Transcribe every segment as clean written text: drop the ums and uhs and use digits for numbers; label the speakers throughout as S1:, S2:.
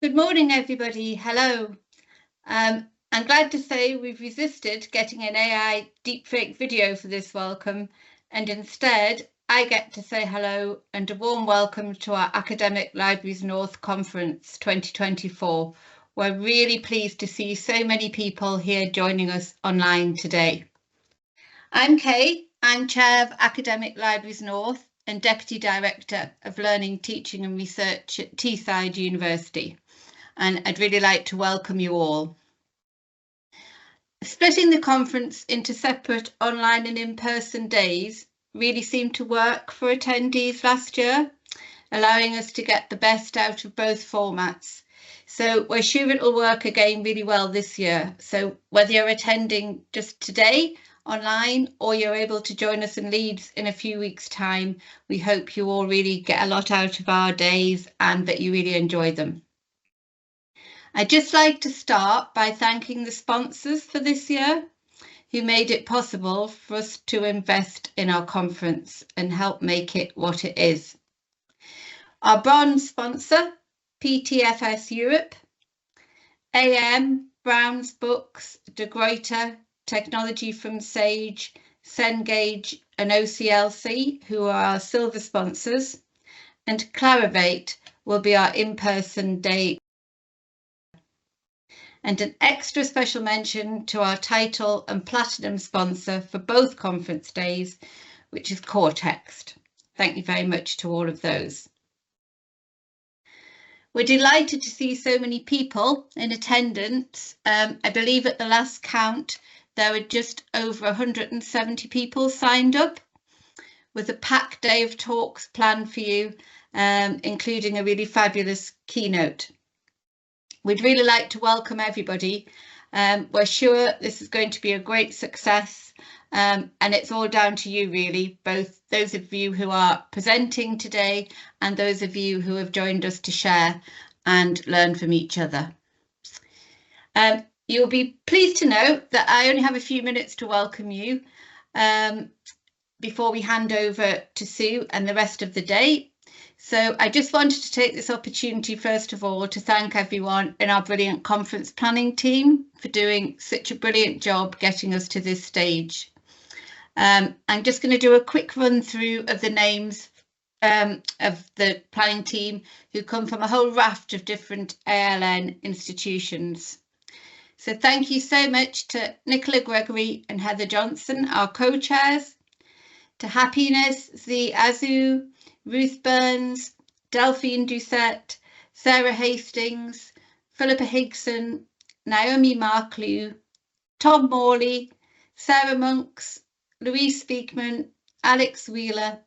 S1: Good morning, everybody. Hello. I'm glad to say we've resisted getting an AI deepfake video for this welcome, and instead I get to say hello and a warm welcome to our Academic Libraries North Conference 2024. We're really pleased to see so many people here joining us online today. I'm Kay. I'm Chair of Academic Libraries North and Deputy Director of Learning, Teaching and Research at Teesside University. And I'd really like to welcome you all. Splitting the conference into separate online and in-person days really seemed to work for attendees last year, allowing us to get the best out of both formats. So we're sure it'll work again really well this year. So whether you're attending just today online or you're able to join us in Leeds in a few weeks' time, we hope you all really get a lot out of our days and that you really enjoy them. I'd just like to start by thanking the sponsors for this year who made it possible for us to invest in our conference and help make it what it is. Our bronze sponsor, PTFS Europe, AM, Brown's Books, De Gruyter, Technology from Sage, Cengage and OCLC, who are our silver sponsors, and Clarivate will be our in-person day. And an extra special mention to our title and platinum sponsor for both conference days, which is Cortext. Thank you very much to all of those. We're delighted to see so many people in attendance. I believe at the last count, there were just over 170 people signed up, with a packed day of talks planned for you, including a really fabulous keynote. We'd really like to welcome everybody. We're sure this is going to be a great success, and it's all down to you really, both those of you who are presenting today and those of you who have joined us to share and learn from each other. You'll be pleased to know that I only have a few minutes to welcome you before we hand over to Sue and the rest of the day. So I just wanted to take this opportunity, first of all, to thank everyone in our brilliant conference planning team for doing such a brilliant job getting us to this stage. I'm just going to do a quick run through of the names of the planning team who come from a whole raft of different ALN institutions. So thank you so much to Nicola Gregory and Heather Johnson, our co-chairs, to Happiness, Z Azu, Ruth Burns, Delphine Doucette, Sarah Hastings, Philippa Higson, Naomi Marklew, Tom Morley, Sarah Monks, Louise Speakman, Alex Wheeler,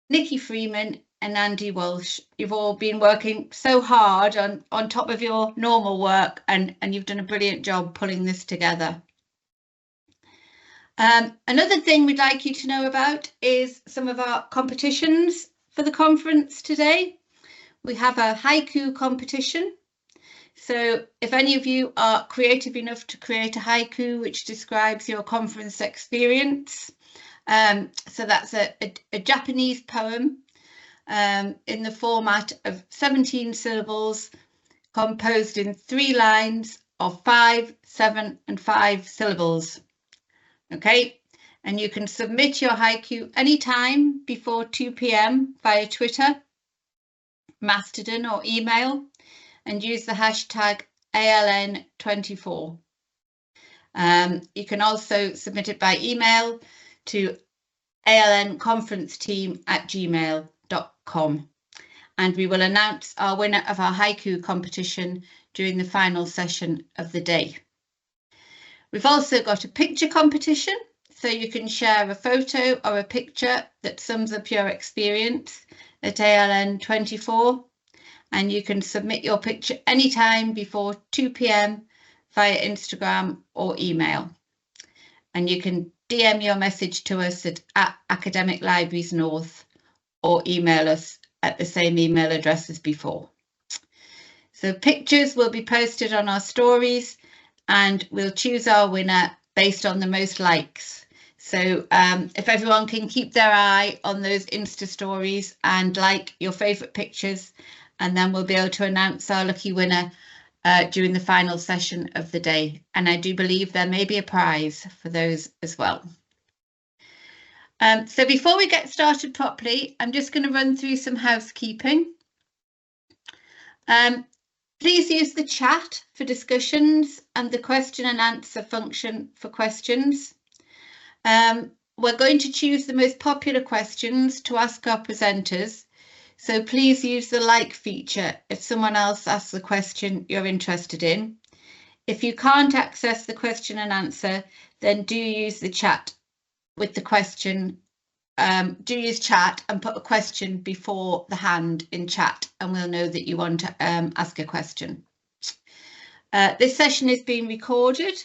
S1: Nikki Freeman and Andy Walsh. You've all been working so hard on top of your normal work and you've done a brilliant job pulling this together. Another thing we'd like you to know about is some of our competitions for the conference today. We have a haiku competition. So if any of you are creative enough to create a haiku which describes your conference experience, so that's a Japanese poem in the format of 17 syllables composed in 3 lines of 5, 7 and 5 syllables. Okay, and you can submit your haiku anytime before 2 p.m. via Twitter, Mastodon or email, and use the hashtag ALN24. You can also submit it by email to alnconferenceteam@gmail.com, and we will announce our winner of our haiku competition during the final session of the day. We've also got a picture competition, so you can share a photo or a picture that sums up your experience at ALN24, and you can submit your picture anytime before 2 p.m. via Instagram or email. And you can DM your message to us at Academic Libraries North or email us at the same email address as before. So pictures will be posted on our stories and we'll choose our winner based on the most likes. So if everyone can keep their eye on those Insta stories and like your favourite pictures, and then we'll be able to announce our lucky winner during the final session of the day. And I do believe there may be a prize for those as well. So before we get started properly, I'm just going to run through some housekeeping. Please use the chat for discussions and the question and answer function for questions. We're going to choose the most popular questions to ask our presenters. So please use the like feature if someone else asks the question you're interested in. If you can't access the question and answer, then do use the chat with the question. Do use chat and put a question before the hand in chat, and we'll know that you want to ask a question. This session is being recorded.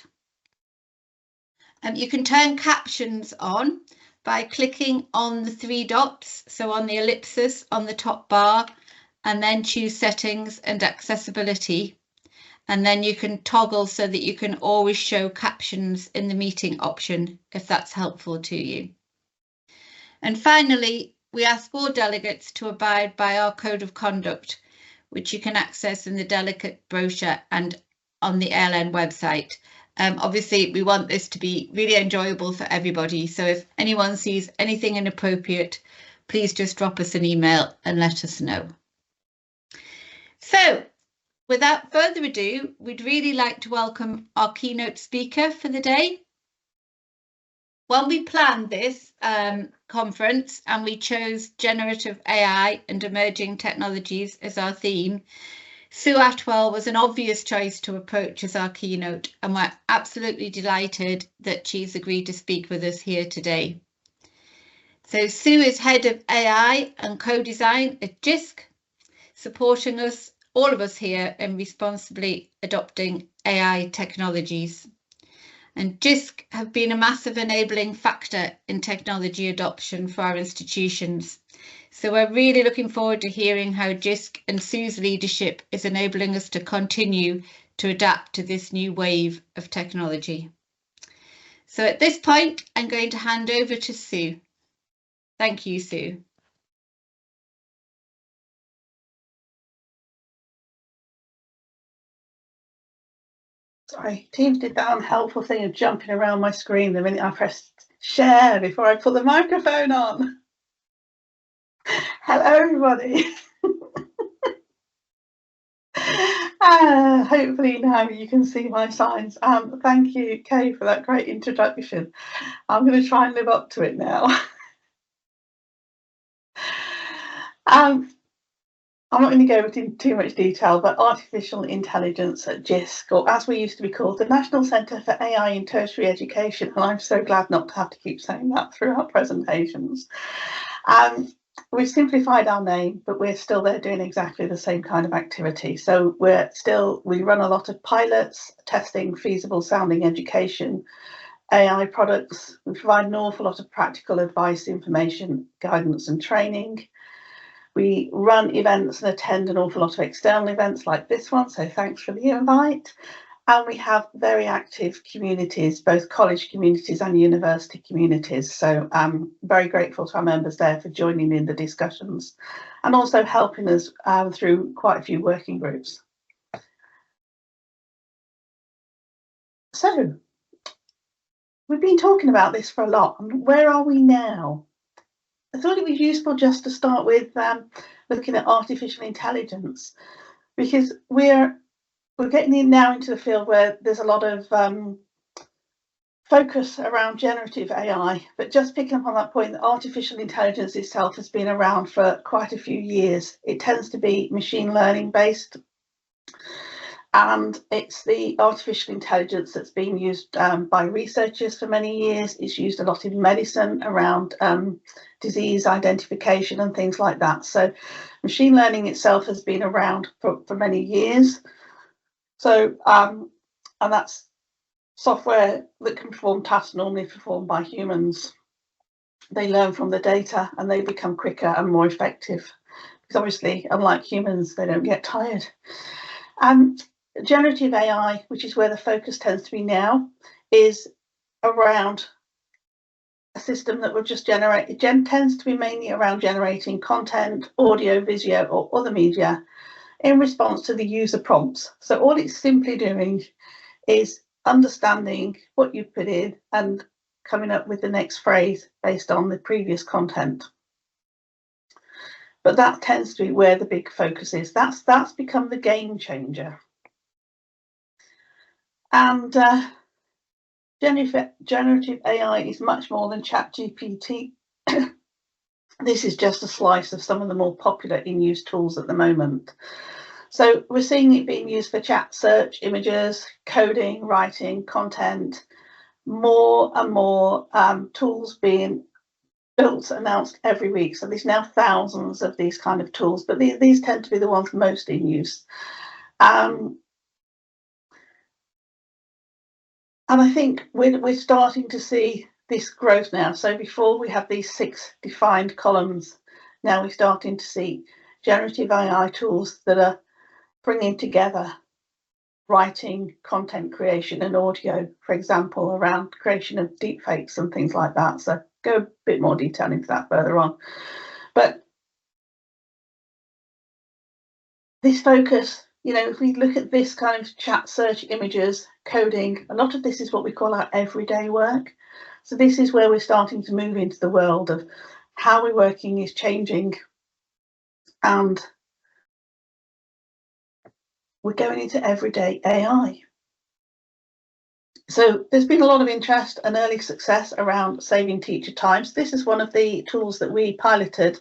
S1: You can turn captions on by clicking on the 3 dots, so on the ellipsis on the top bar, and then choose settings and accessibility. And then you can toggle so that you can always show captions in the meeting option if that's helpful to you. And finally, we ask all delegates to abide by our code of conduct, which you can access in the delegate brochure and on the ALN website. Obviously, we want this to be really enjoyable for everybody. So if anyone sees anything inappropriate, please just drop us an email and let us know. So without further ado, we'd really like to welcome our keynote speaker for the day. When we planned this conference and we chose generative AI and emerging technologies as our theme, Sue Atwell was an obvious choice to approach as our keynote, and we're absolutely delighted that she's agreed to speak with us here today. So Sue is head of AI and co-design at JISC, supporting us, all of us here, in responsibly adopting AI technologies. And JISC have been a massive enabling factor in technology adoption for our institutions. So we're really looking forward to hearing how JISC and Sue's leadership is enabling us to continue to adapt to this new wave of technology. So at this point, I'm going to hand over to Sue. Thank you, Sue.
S2: Sorry, Teams did that unhelpful thing of jumping around my screen the minute I pressed share before I put the microphone on. Hello, everybody. Hopefully now you can see my signs. Thank you, Kay, for that great introduction. I'm going to try and live up to it now. I'm not going to go into too much detail, but artificial intelligence at JISC, or as we used to be called, the National Centre for AI in Tertiary Education, and I'm so glad not to have to keep saying that throughout presentations. We've simplified our name, but we're still there doing exactly the same kind of activity. So we run a lot of pilots, testing feasible sounding education, AI products. We provide an awful lot of practical advice, information, guidance and training. We run events and attend an awful lot of external events like this one, so thanks for the invite. And we have very active communities, both college communities and university communities. So I'm very grateful to our members there for joining in the discussions and also helping us through quite a few working groups. So we've been talking about this for a lot. Where are we now? I thought it was useful just to start with looking at artificial intelligence, because we're getting in now into the field where there's a lot of focus around generative AI, but just picking up on that point, that artificial intelligence itself has been around for quite a few years. It tends to be machine learning based, and it's the artificial intelligence that's been used by researchers for many years. It's used a lot in medicine around disease identification and things like that. So machine learning itself has been around for many years. So, and that's software that can perform tasks normally performed by humans. They learn from the data and they become quicker and more effective, because obviously, unlike humans, they don't get tired. Generative AI, which is where the focus tends to be now, is around a system that will just generate, it tends to be mainly around generating content, audio, video, or other media in response to the user prompts. So all it's simply doing is understanding what you put in and coming up with the next phrase based on the previous content. But that tends to be where the big focus is. That's become the game changer. And generative AI is much more than ChatGPT. This is just a slice of some of the more popular in-use tools at the moment. So we're seeing it being used for chat, search, images, coding, writing, content, more and more tools being built, announced every week. So there's now thousands of these kind of tools, but these tend to be the ones most in use. And I think we're starting to see this growth now. So before we had these 6 defined columns, now we're starting to see generative AI tools that are bringing together writing, content creation and audio, for example, around creation of deepfakes and things like that. So go a bit more detail into that further on. But this focus, you know, if we look at this kind of chat, search, images, coding, a lot of this is what we call our everyday work. So this is where we're starting to move into the world of how we're working is changing, and we're going into everyday AI. So there's been a lot of interest and early success around saving teacher time. So this is one of the tools that we piloted.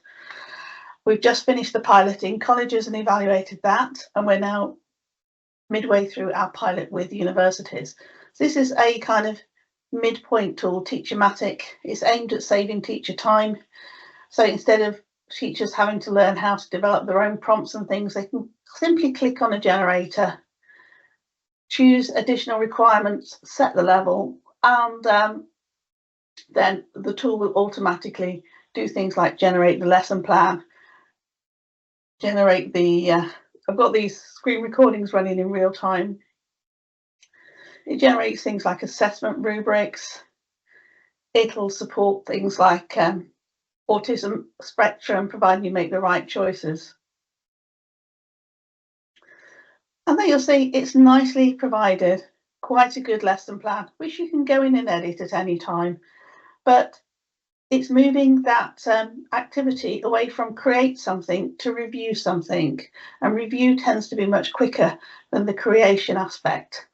S2: We've just finished the pilot in colleges and evaluated that, and we're now midway through our pilot with universities. So this is a kind of midpoint tool, Teachermatic. It's aimed at saving teacher time. So instead of teachers having to learn how to develop their own prompts and things, they can simply click on a generator, choose additional requirements, set the level, and then the tool will automatically do things like generate the lesson plan, generate the, I've got these screen recordings running in real time. It generates things like assessment rubrics. It'll support things like autism spectrum, providing you make the right choices. And then you'll see it's nicely provided, quite a good lesson plan, which you can go in and edit at any time. But it's moving that activity away from create something to review something. And review tends to be much quicker than the creation aspect.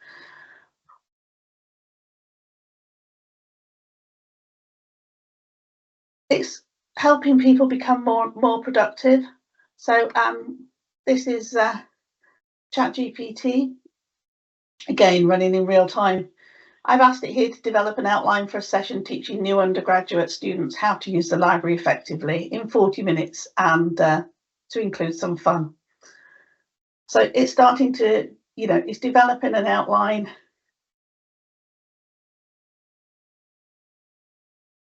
S2: It's helping people become more productive. So this is ChatGPT, again running in real time. I've asked it here to develop an outline for a session teaching new undergraduate students how to use the library effectively in 40 minutes and to include some fun. So it's starting to, you know, it's developing an outline.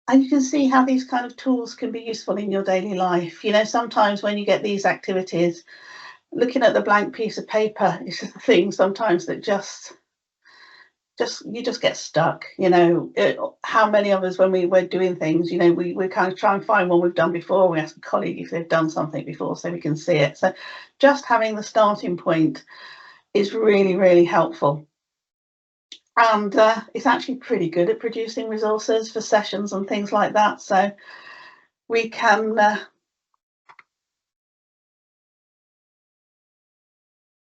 S2: And you can see how these kind of tools can be useful in your daily life. You know, sometimes when you get these activities, looking at the blank piece of paper is the thing sometimes that you just get stuck. You know, how many of us, when we're doing things, you know, we kind of try and find one we've done before. We ask a colleague if they've done something before so we can see it. So just having the starting point is really, really helpful. And it's actually pretty good at producing resources for sessions and things like that. So we can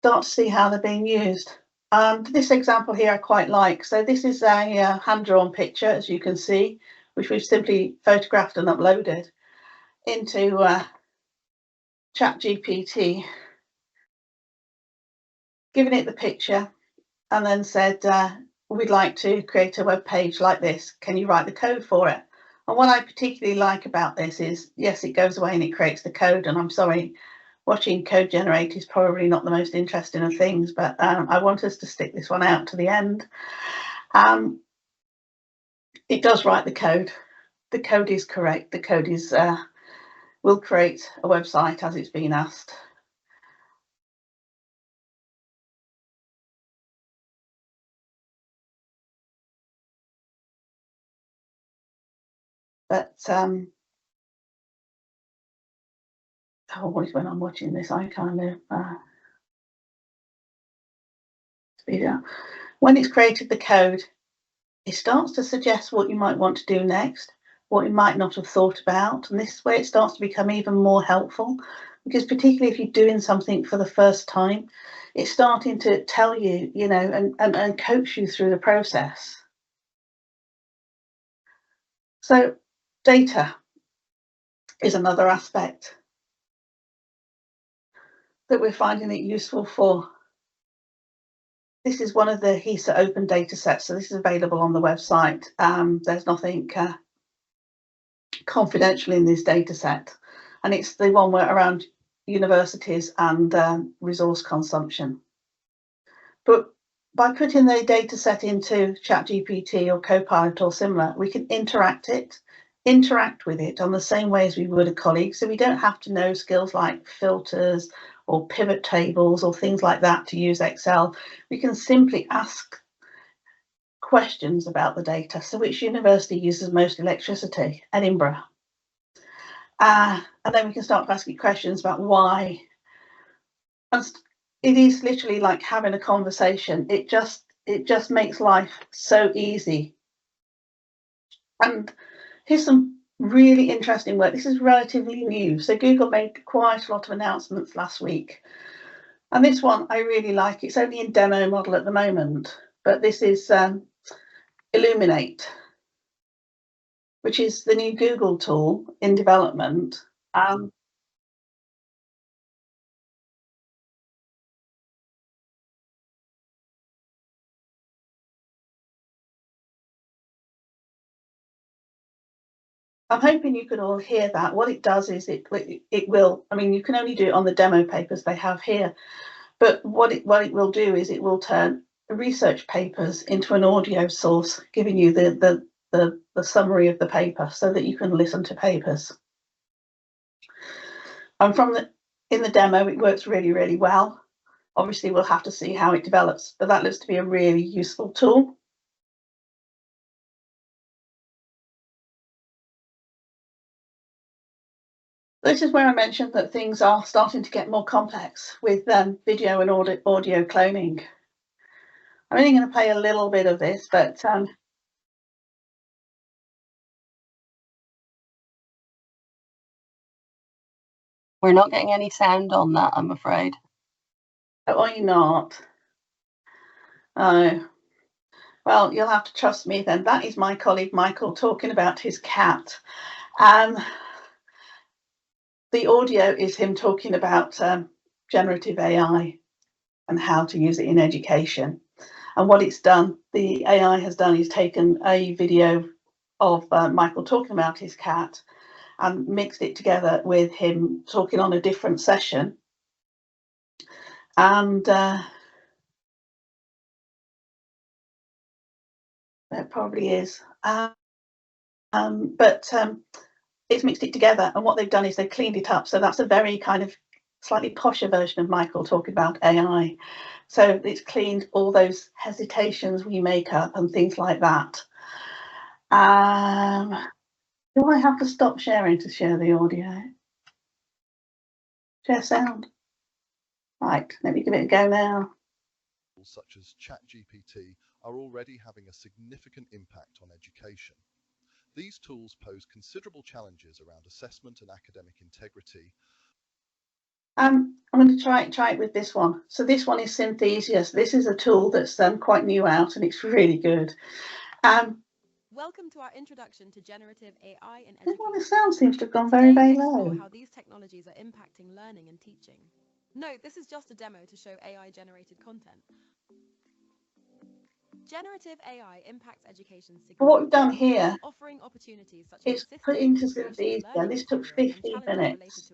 S2: start to see how they're being used. And this example here I quite like. So this is a hand-drawn picture, as you can see, which we've simply photographed and uploaded into ChatGPT, given it the picture, and then said, we'd like to create a web page like this. Can you write the code for it? And what I particularly like about this is, yes, it goes away and it creates the code. And I'm sorry, watching code generate is probably not the most interesting of things, but I want us to stick this one out to the end. It does write the code. The code is correct. The code is will create a website as it's been asked. But always when I'm watching this, I kind of speed it up. When it's created the code, it starts to suggest what you might want to do next, what you might not have thought about. And this is where it starts to become even more helpful, because particularly if you're doing something for the first time, it's starting to tell you, you know, and coach you through the process. So data is another aspect that we're finding it useful for. This is one of the HESA open data sets, so this is available on the website. There's nothing confidential in this data set, and it's the one where around universities and resource consumption. But by putting the data set into ChatGPT or Copilot or similar, we can interact with it on the same way as we would a colleague. So we don't have to know skills like filters or pivot tables or things like that to use Excel. We can simply ask questions about the data. So which university uses most electricity? Edinburgh. And then we can start asking questions about why. And it is literally like having a conversation. It just makes life so easy. And here's some really interesting work. This is relatively new. So Google made quite a lot of announcements last week. And this one I really like. It's only in demo model at the moment, but this is Illuminate, which is the new Google tool in development. I'm hoping you can all hear that. What it does is it will, I mean, you can only do it on the demo papers they have here, but what it will do is it will turn research papers into an audio source, giving you the summary of the paper so that you can listen to papers. And in the demo, it works really, really well. Obviously, we'll have to see how it develops, but that looks to be a really useful tool. This is where I mentioned that things are starting to get more complex with video and audio cloning. I'm only going to play a little bit of this, but
S3: we're not getting any sound on that, I'm afraid.
S2: Oh, are you not? Oh, well, you'll have to trust me then. That is my colleague Michael talking about his cat. The audio is him talking about generative AI and how to use it in education. And what it's done, the AI has done, is taken a video of Michael talking about his cat and mixed it together with him talking on a different session. And there probably is. But it's mixed it together, and what they've done is they've cleaned it up. So that's a very kind of slightly posher version of Michael talking about AI. So it's cleaned all those hesitations we make up and things like that. Do I have to stop sharing to share the audio? Share sound. Right, let me give it a go now.
S4: Such as ChatGPT are already having a significant impact on education. These tools pose considerable challenges around assessment and academic integrity.
S2: I'm going to try it with this one. So this one is Synthesius. This is a tool that's quite new out, and it's really good.
S5: Welcome to our introduction to generative AI in education.
S2: Well, the sound seems to have gone very, very low.
S5: How these technologies are impacting learning and teaching. Note, this is just a demo to show AI-generated content. Generative AI impacts education significantly.
S2: What we've done here
S5: offering opportunities such
S2: is put into Synthesia. This took 15 minutes.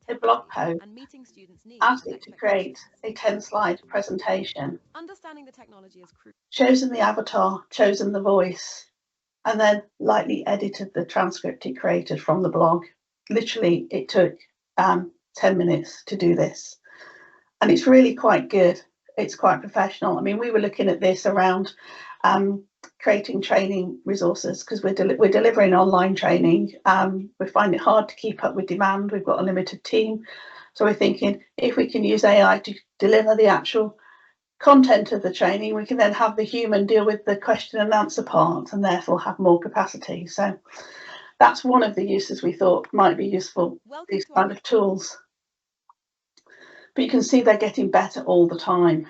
S2: A blog post
S5: and meeting students' needs.
S2: asked it to create a 10-slide presentation.
S5: Understanding the technology is crucial.
S2: Chosen the avatar, chosen the voice, and then lightly edited the transcript it created from the blog. Literally, it took 10 minutes to do this, and it's really quite good. It's quite professional. I mean, we were looking at this around creating training resources because we're delivering online training. We find it hard to keep up with demand. We've got a limited team. So we're thinking if we can use AI to deliver the actual content of the training, we can then have the human deal with the question and answer part and therefore have more capacity. So that's one of the uses we thought might be useful, these kind of tools. But you can see they're getting better all the time.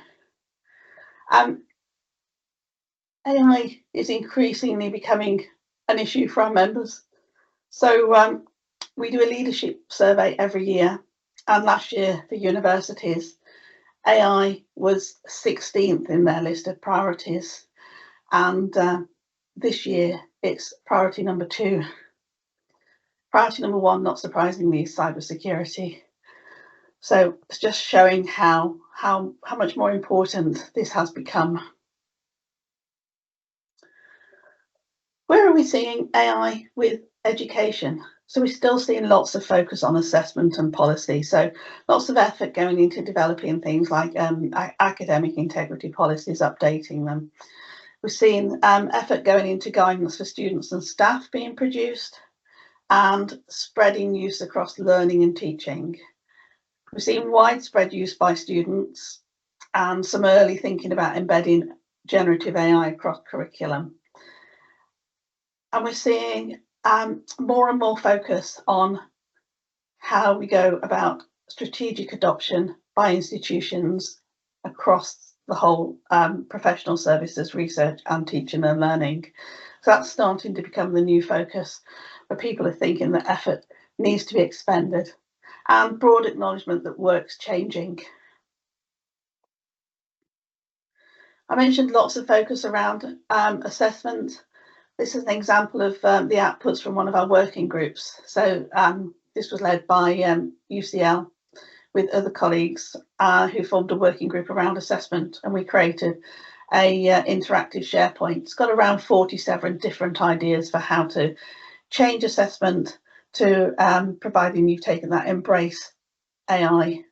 S2: AI is increasingly becoming an issue for our members. So we do a leadership survey every year, and last year for universities, AI was 16th in their list of priorities, and this year it's priority number 2. Priority number 1, not surprisingly, is cybersecurity. So it's just showing how much more important this has become. Where are we seeing AI with education? So we're still seeing lots of focus on assessment and policy. So lots of effort going into developing things like academic integrity policies, updating them. We're seeing effort going into guidance for students and staff being produced and spreading use across learning and teaching. We're seeing widespread use by students and some early thinking about embedding generative AI across curriculum. And we're seeing more and more focus on how we go about strategic adoption by institutions across the whole professional services, research and teaching and learning. So that's starting to become the new focus, where people are thinking that effort needs to be expended, and broad acknowledgement that work's changing. I mentioned lots of focus around assessment. This is an example of the outputs from one of our working groups. So this was led by UCL with other colleagues who formed a working group around assessment, and we created a interactive SharePoint. It's got around 47 different ideas for how to change assessment to providing you've taken that embrace AI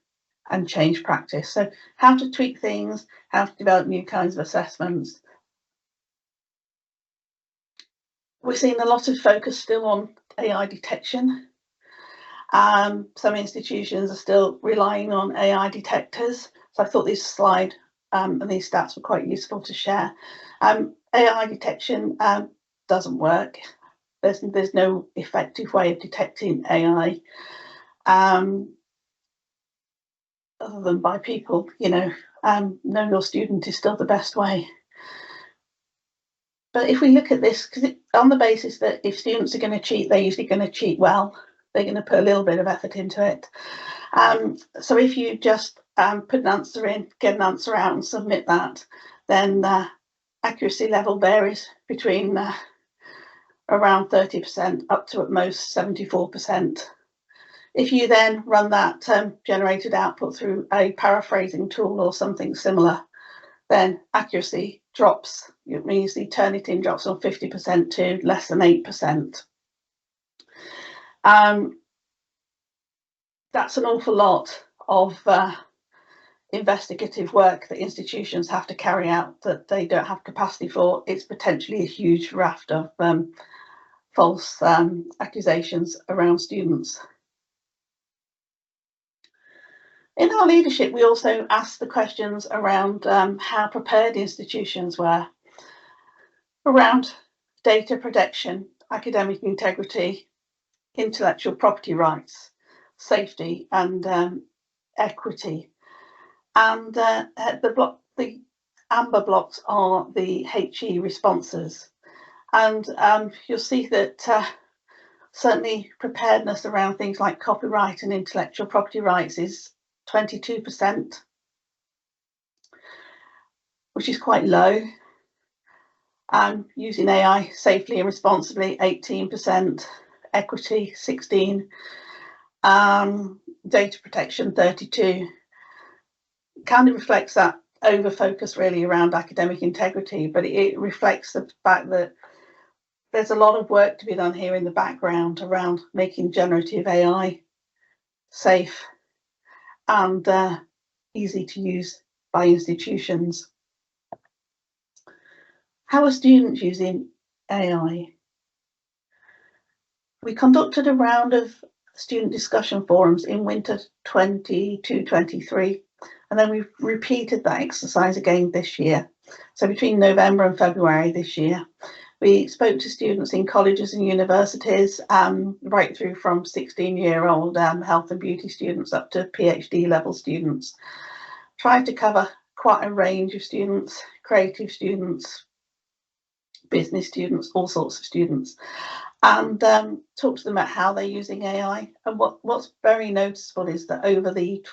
S2: and change practice. So how to tweak things, how to develop new kinds of assessments. We're seeing a lot of focus still on AI detection. Some institutions are still relying on AI detectors. So I thought this slide and these stats were quite useful to share. AI detection doesn't work. There's no effective way of detecting AI other than by people, know your student is still the best way. But if we look at this, because on the basis that if students are going to cheat, they're usually going to cheat well. They're going to put a little bit of effort into it. So if you just put an answer in, get an answer out and submit that, then accuracy level varies between around 30% up to at most 74%. If you then run that generated output through a paraphrasing tool or something similar, then accuracy drops. It means the Turnitin drops from 50% to less than 8%. That's an awful lot of investigative work that institutions have to carry out that they don't have capacity for. It's potentially a huge raft of false accusations around students. In our leadership, we also asked the questions around how prepared institutions were around data protection, academic integrity, intellectual property rights, safety and equity. And the amber blocks are the HE responses. And you'll see that certainly preparedness around things like copyright and intellectual property rights is 22%, which is quite low. Using AI safely and responsibly, 18%, equity, 16%, data protection, 32%. Kind of reflects that over focus really around academic integrity, but it reflects the fact that there's a lot of work to be done here in the background around making generative AI safe and easy to use by institutions. How are students using AI? We conducted a round of student discussion forums in winter 22-23, and then we've repeated that exercise again this year. So between November and February this year, we spoke to students in colleges and universities, right through from 16-year-old health and beauty students up to PhD level students. Tried to cover quite a range of students, creative students, business students, all sorts of students, and talk to them about how they're using AI. And what's very noticeable is that over the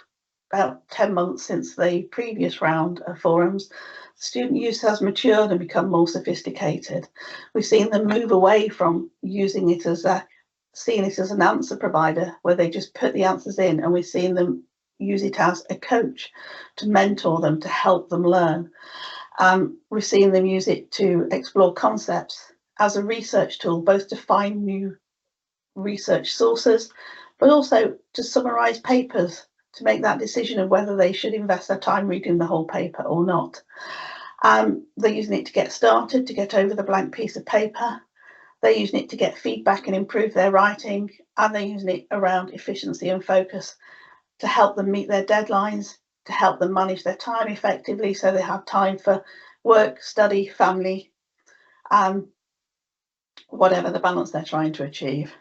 S2: about 10 months since the previous round of forums, student use has matured and become more sophisticated. We've seen them move away from using it as seeing it as an answer provider where they just put the answers in, and we've seen them use it as a coach to mentor them, to help them learn. We're seeing them use it to explore concepts as a research tool, both to find new research sources, but also to summarise papers, to make that decision of whether they should invest their time reading the whole paper or not. They're using it to get started, to get over the blank piece of paper. They're using it to get feedback and improve their writing, and they're using it around efficiency and focus to help them meet their deadlines, to help them manage their time effectively so they have time for work, study, family, whatever the balance they're trying to achieve.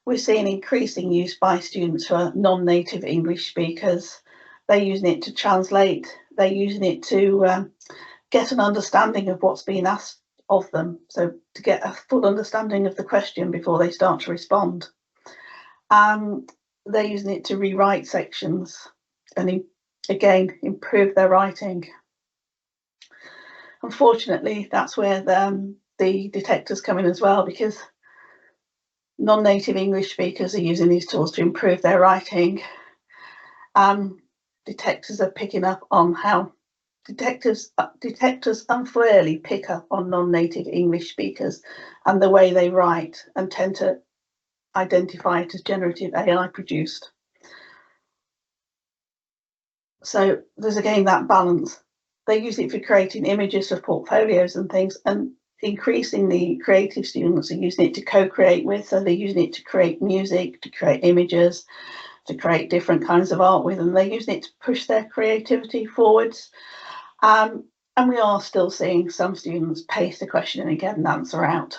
S2: We're seeing increasing use by students who are non-native English speakers. They're using it to translate, they're using it to get an understanding of what's being asked of them, so to get a full understanding of the question before they start to respond. They're using it to rewrite sections and again improve their writing. Unfortunately, that's where the detectors come in as well, because non-native English speakers are using these tools to improve their writing. Detectors are picking up on how detectors unfairly pick up on non-native English speakers and the way they write, and tend to identify it as generative AI produced. So there's again that balance. They use it for creating images of portfolios and things, and increasingly creative students are using it to co-create with, so they're using it to create music, to create images, to create different kinds of art with, and they're using it to push their creativity forwards. And we are still seeing some students paste a question and get an answer out.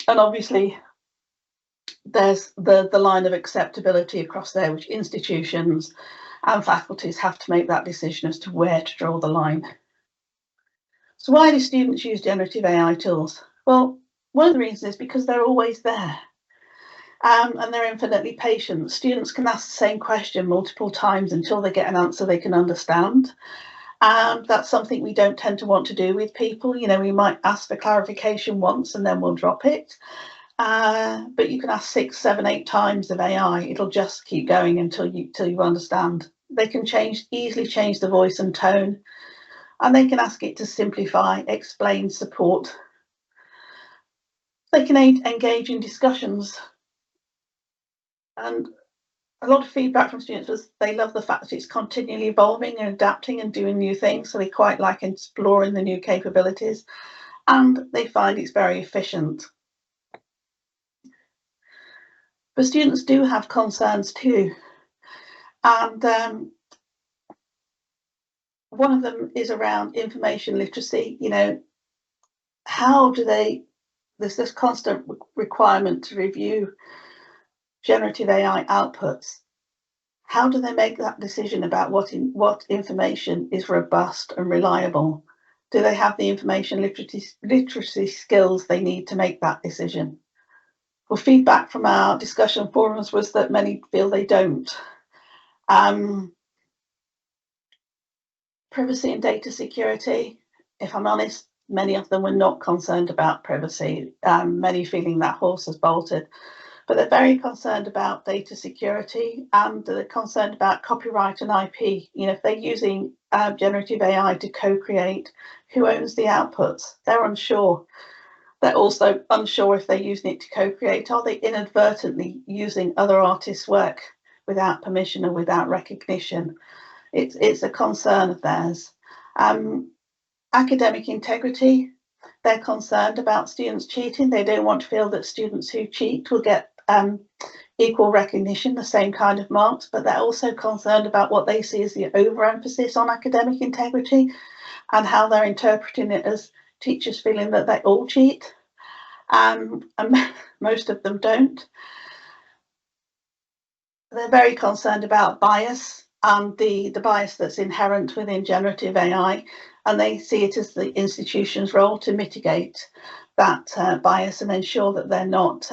S2: And obviously there's the line of acceptability across there, which institutions and faculties have to make that decision as to where to draw the line. So why do students use generative AI tools? Well, one of the reasons is because they're always there, and they're infinitely patient. Students can ask the same question multiple times until they get an answer they can understand. That's something we don't tend to want to do with people. You know, we might ask for clarification once and then we'll drop it. But you can ask 6, 7, 8 times of AI. It'll just keep going until you understand. They can easily change the voice and tone, and they can ask it to simplify, explain, support. They can engage in discussions. And a lot of feedback from students was they love the fact that it's continually evolving and adapting and doing new things, so they quite like exploring the new capabilities, and they find it's very efficient. But students do have concerns too, and one of them is around information literacy. You know, how do there's this constant requirement to review generative AI outputs. How do they make that decision about what information is robust and reliable? Do they have the information literacy skills they need to make that decision? Well, feedback from our discussion forums was that many feel they don't. Privacy and data security, if I'm honest, many of them were not concerned about privacy, many feeling that horse has bolted. But they're very concerned about data security, and they're concerned about copyright and IP. You know, if they're using generative AI to co-create, who owns the outputs? They're unsure. They're also unsure if they're using it to co-create. Are they inadvertently using other artists' work without permission or without recognition? It's a concern of theirs. Academic integrity, they're concerned about students cheating. They don't want to feel that students who cheat will get equal recognition, the same kind of marks, but they're also concerned about what they see as the overemphasis on academic integrity and how they're interpreting it as teachers feeling that they all cheat, and most of them don't. They're very concerned about bias and the bias that's inherent within generative AI, and they see it as the institution's role to mitigate that bias and ensure that they're not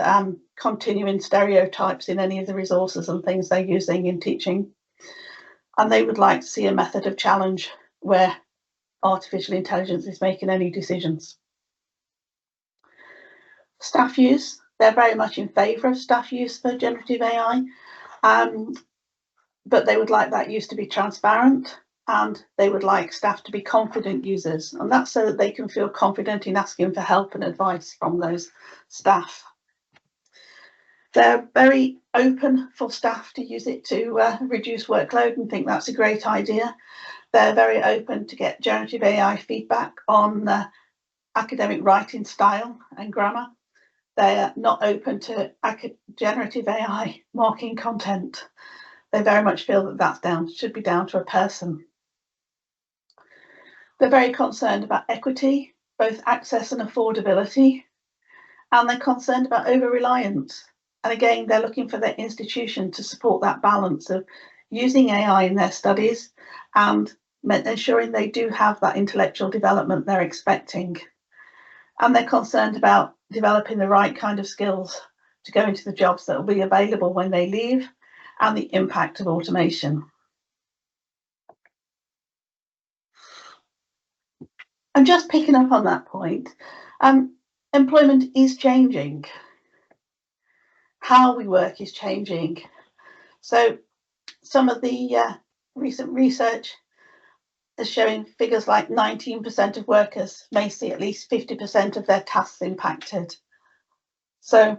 S2: continuing stereotypes in any of the resources and things they're using in teaching. And they would like to see a method of challenge where artificial intelligence is making any decisions. Staff use, they're very much in favour of staff use for generative AI, but they would like that use to be transparent, and they would like staff to be confident users, and that's so that they can feel confident in asking for help and advice from those staff. They're very open for staff to use it to reduce workload and think that's a great idea. They're very open to get generative AI feedback on academic writing style and grammar. They're not open to generative AI marking content. They very much feel that should be down to a person. They're very concerned about equity, both access and affordability, and they're concerned about over-reliance. And again, they're looking for their institution to support that balance of using AI in their studies and ensuring they do have that intellectual development they're expecting. And they're concerned about developing the right kind of skills to go into the jobs that will be available when they leave, and the impact of automation. And just picking up on that point, employment is changing. How we work is changing. So some of the recent research is showing figures like 19% of workers may see at least 50% of their tasks impacted. So,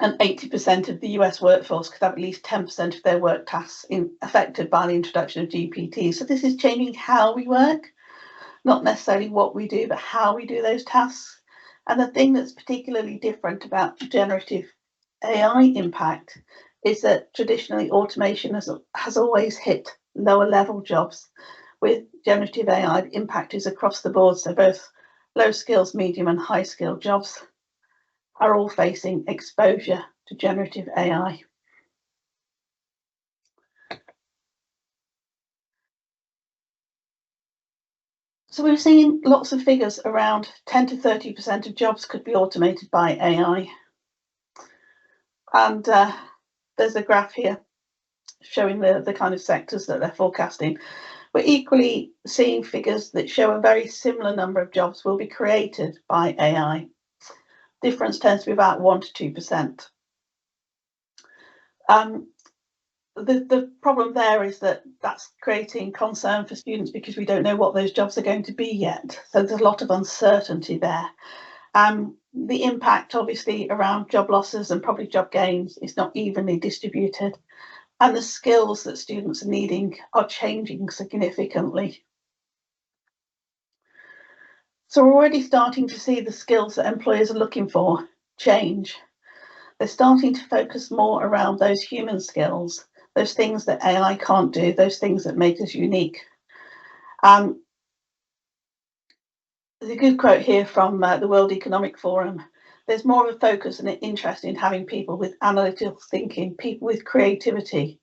S2: and 80% of the US workforce could have at least 10% of their work tasks affected by the introduction of GPT. So this is changing how we work, not necessarily what we do, but how we do those tasks. And the thing that's particularly different about generative AI impact is that traditionally automation has always hit lower level jobs. With generative AI, the impact is across the board. So both low skills, medium and high skill jobs are all facing exposure to generative AI. So we're seeing lots of figures around 10 to 30% of jobs could be automated by AI. And there's a graph here showing the kind of sectors that they're forecasting. We're equally seeing figures that show a very similar number of jobs will be created by AI. Difference tends to be about 1 to 2%. The problem there is that that's creating concern for students because we don't know what those jobs are going to be yet. So there's a lot of uncertainty there. The impact obviously around job losses and probably job gains is not evenly distributed. And the skills that students are needing are changing significantly. So we're already starting to see the skills that employers are looking for change. They're starting to focus more around those human skills, those things that AI can't do, those things that make us unique. There's a good quote here from the World Economic Forum. There's more of a focus and an interest in having people with analytical thinking, people with creativity,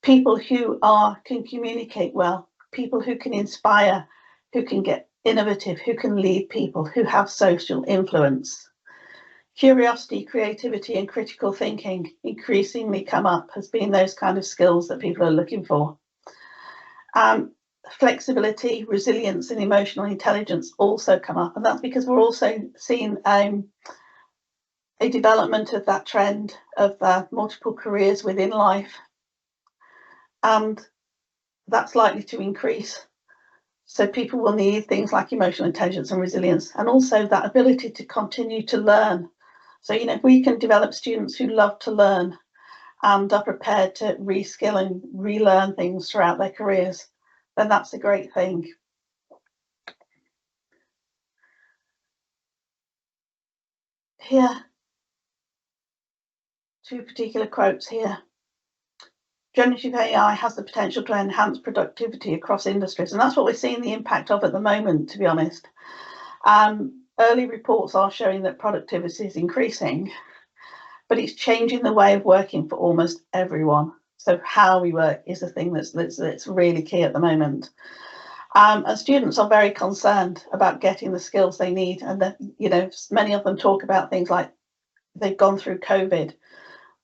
S2: people who can communicate well, people who can inspire, who can get innovative, who can lead people, who have social influence. Curiosity, creativity and critical thinking increasingly come up as being those kind of skills that people are looking for. Flexibility, resilience and emotional intelligence also come up, and that's because we're also seeing a development of that trend of multiple careers within life, and that's likely to increase. So people will need things like emotional intelligence and resilience, and also that ability to continue to learn. So, you know, if we can develop students who love to learn and are prepared to reskill and relearn things throughout their careers, then that's a great thing. here, two particular quotes here. Generative AI has the potential to enhance productivity across industries, and that's what we're seeing the impact of at the moment, to be honest. Early reports are showing that productivity is increasing, but it's changing the way of working for almost everyone. So how we work is the thing that's really key at the moment. And students are very concerned about getting the skills they need, and that, you know, many of them talk about things like they've gone through COVID.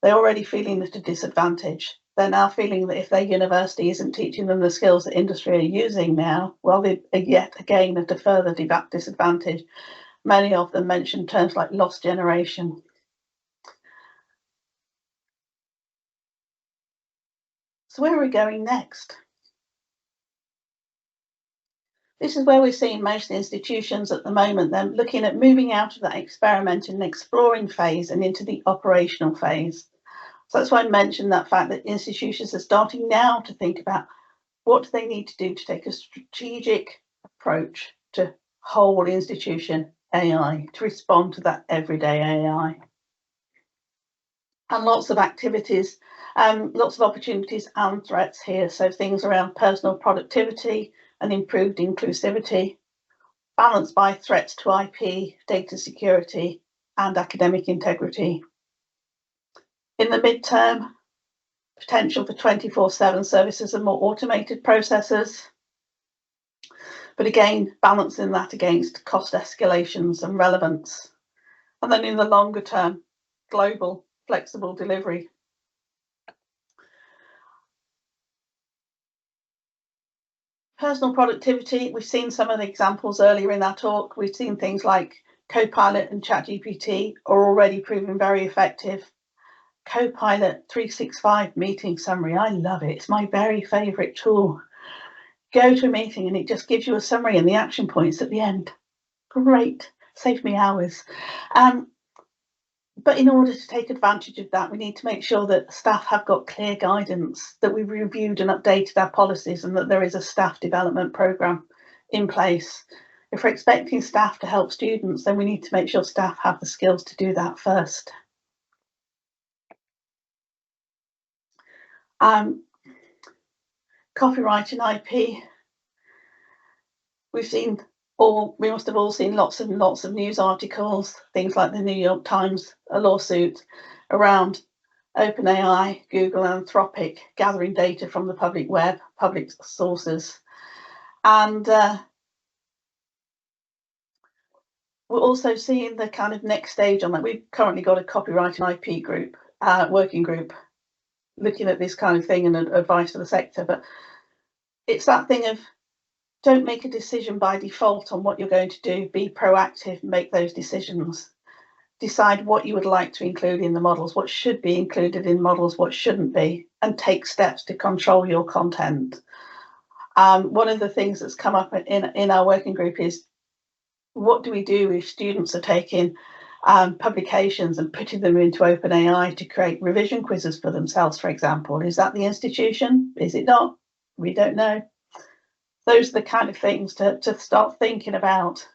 S2: They're already feeling at a disadvantage. They're now feeling that if their university isn't teaching them the skills that industry are using now, well, they're yet again at a further disadvantage. Many of them mention terms like lost generation. So where are we going next? This is where we're seeing most institutions at the moment. They're looking at moving out of that experimenting and exploring phase and into the operational phase. So that's why I mentioned that fact that institutions are starting now to think about what do they need to do to take a strategic approach to whole institution AI, to respond to that everyday AI. And lots of activities, lots of opportunities and threats here. So things around personal productivity and improved inclusivity, balanced by threats to IP, data security, and academic integrity. In the midterm, potential for 24/7 services and more automated processes. But again, balancing that against cost escalations and relevance. And then in the longer term, global, flexible delivery. Personal productivity, we've seen some of the examples earlier in our talk. We've seen things like Copilot and ChatGPT are already proving very effective. Copilot 365 meeting summary, I love it. It's my very favourite tool. Go to a meeting and it just gives you a summary and the action points at the end. Great, saved me hours. But in order to take advantage of that, we need to make sure that staff have got clear guidance, that we've reviewed and updated our policies, and that there is a staff development programme in place. If we're expecting staff to help students, then we need to make sure staff have the skills to do that first. Copyright and IP. We must have all seen lots and lots of news articles, things like the New York Times, a lawsuit around OpenAI, Google and Anthropic gathering data from the public web, public sources. And we're also seeing the kind of next stage on that. We've currently got a copyright and IP group, working group, looking at this kind of thing and advice for the sector. But it's that thing of, don't make a decision by default on what you're going to do. Be proactive, make those decisions. Decide what you would like to include in the models, what should be included in models, what shouldn't be, and take steps to control your content. One of the things that's come up in our working group is, what do we do if students are taking publications and putting them into OpenAI to create revision quizzes for themselves, for example? Is that the institution? Is it not? We don't know. Those are the kind of things to start thinking about.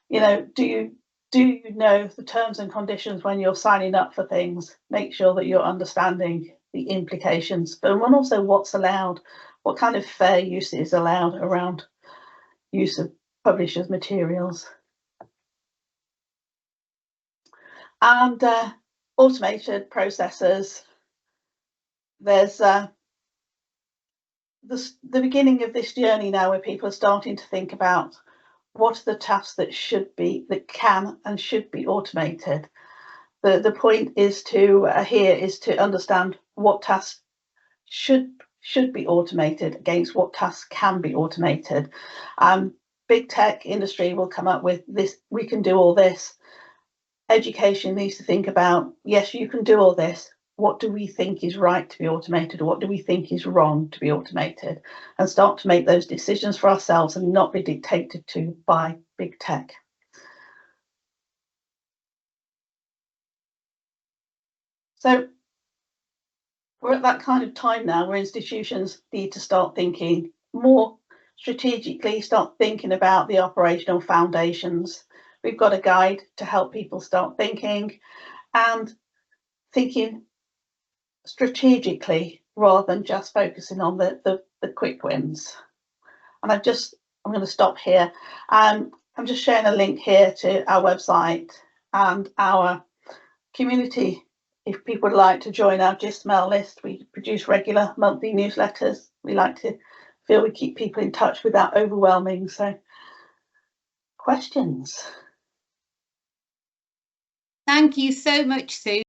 S2: You know, do you know the terms and conditions when you're signing up for things? Make sure that you're understanding the implications, but also what's allowed, what kind of fair use is allowed around use of publishers' materials. And automated processes. There's the beginning of this journey now, where people are starting to think about what are the tasks that can and should be automated. The point is to understand what tasks should be automated against what tasks can be automated. Big tech industry will come up with this, we can do all this. Education needs to think about, yes, you can do all this. What do we think is right to be automated, or what do we think is wrong to be automated, and start to make those decisions for ourselves and not be dictated to by big tech. So we're at that kind of time now where institutions need to start thinking more strategically, start thinking about the operational foundations. we've got a guide to help people start thinking and thinking strategically rather than just focusing on the quick wins. And I'm going to stop here. I'm just sharing a link here to our website and our community. If people would like to join our GIST mail list, we produce regular monthly newsletters. We like to feel we keep people in touch without overwhelming. So, questions?
S1: Thank you so much, Sue.